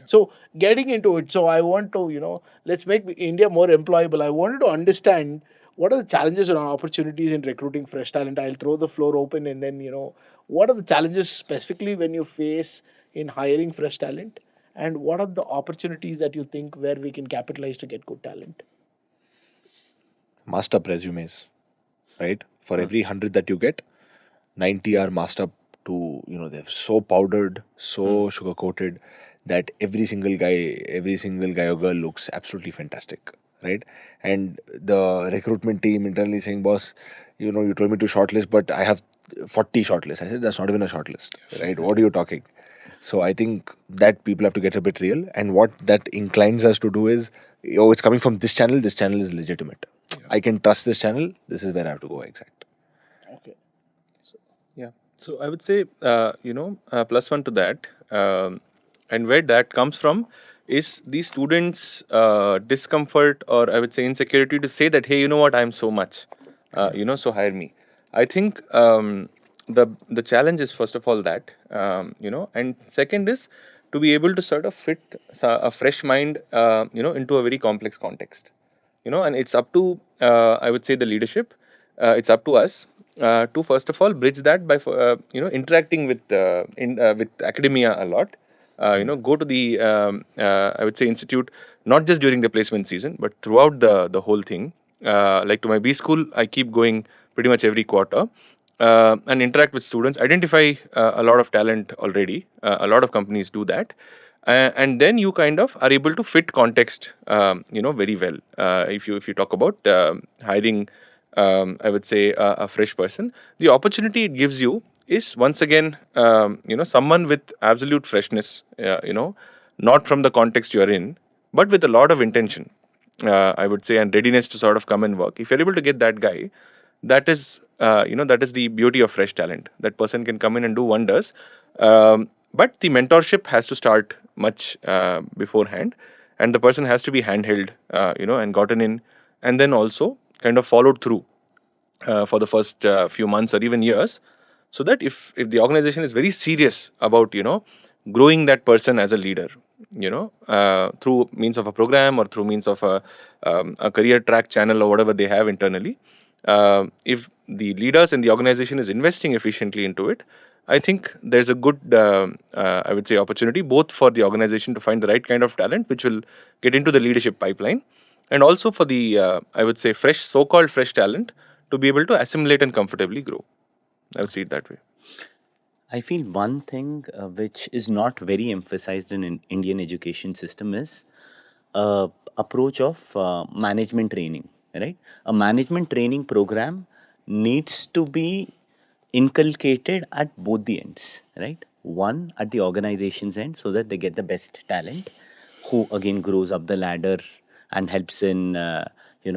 So getting into it, so I want to, let's make India more employable. I wanted to understand what are the challenges and opportunities in recruiting fresh talent. I'll throw the floor open, and then, what are the challenges specifically when you face in hiring fresh talent, and what are the opportunities that you think where we can capitalize to get good talent? Massed up resumes, right? For every 100 that you get, 90 are masked up to, they're so powdered, so sugar coated that every single guy or girl looks absolutely fantastic, right? And the recruitment team internally saying, boss, you told me to shortlist, but I have 40 shortlists. I said, that's not even a shortlist, right? What are you talking? So I think that people have to get a bit real. And what that inclines us to do is, oh, it's coming from this channel. This channel is legitimate. I can trust this channel. This is where I have to go exact. Okay. Yeah. So I would say, plus one to that, and where that comes from is the students' discomfort, or I would say insecurity, to say that, hey, you know what, I'm so much, so hire me. I think the challenge is, first of all, that, and second is to be able to sort of fit a fresh mind, into a very complex context. And it's up to, I would say, the leadership. It's up to us to, first of all, bridge that by interacting with academia a lot. Go to the I would say institute, not just during the placement season but throughout the whole thing. Like to my B school, I keep going pretty much every quarter, and interact with students, identify a lot of talent already. A lot of companies do that, and then you kind of are able to fit context, very well. If you talk about hiring, I would say, a fresh person, the opportunity it gives you is, once again, someone with absolute freshness, not from the context you're in, but with a lot of intention, I would say, and readiness to sort of come and work. If you're able to get that guy, that is the beauty of fresh talent. That person can come in and do wonders. But the mentorship has to start much beforehand, and the person has to be handheld, and gotten in, and then also kind of followed through for the first few months or even years, so that if the organization is very serious about growing that person as a leader, through means of a program or through means of a career track channel or whatever they have internally, if the leaders and the organization is investing efficiently into it, I think there's a good, I would say, opportunity both for the organization to find the right kind of talent which will get into the leadership pipeline, and also for the, I would say, so-called fresh talent to be able to assimilate and comfortably grow. I would see it that way. I feel one thing which is not very emphasized in Indian education system is approach of management training, right? A management training program needs to be inculcated at both the ends, right? One, at the organization's end, so that they get the best talent, who again grows up the ladder and helps in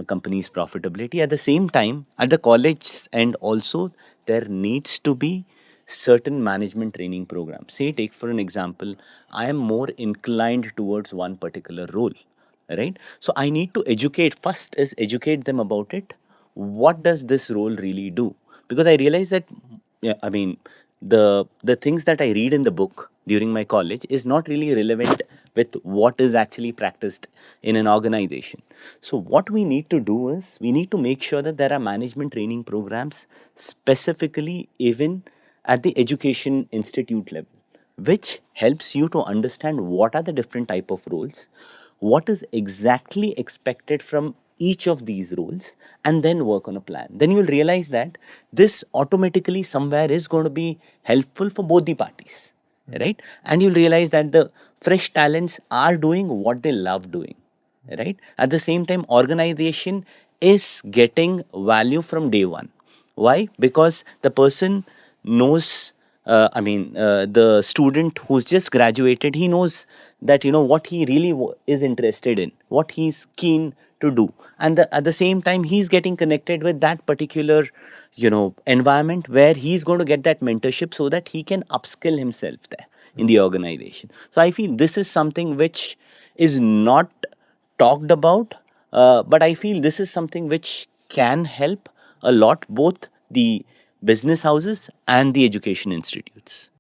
companies' profitability. At the same time, at the college end also, there needs to be certain management training programs. Say, take for an example, I am more inclined towards one particular role, right? So I need to educate, first is educate them about it. What does this role really do? Because I realize that, yeah, I mean, the things that I read in the book during my college is not really relevant with what is actually practiced in an organization. So what we need to do is we need to make sure that there are management training programs specifically even at the education institute level, which helps you to understand what are the different type of roles, what is exactly expected from each of these roles, and then work on a plan. Then you'll realize that this automatically somewhere is going to be helpful for both the parties, right? And you'll realize that the fresh talents are doing what they love doing, right? At the same time, organization is getting value from day one. Why? Because the person knows, the student who's just graduated, he knows that what he really is interested in, what he's keen to do, and at the same time he's getting connected with that particular environment where he's going to get that mentorship so that he can upskill himself there in the organization. So I feel this is something which is not talked about, but I feel this is something which can help a lot both the business houses and the education institutes.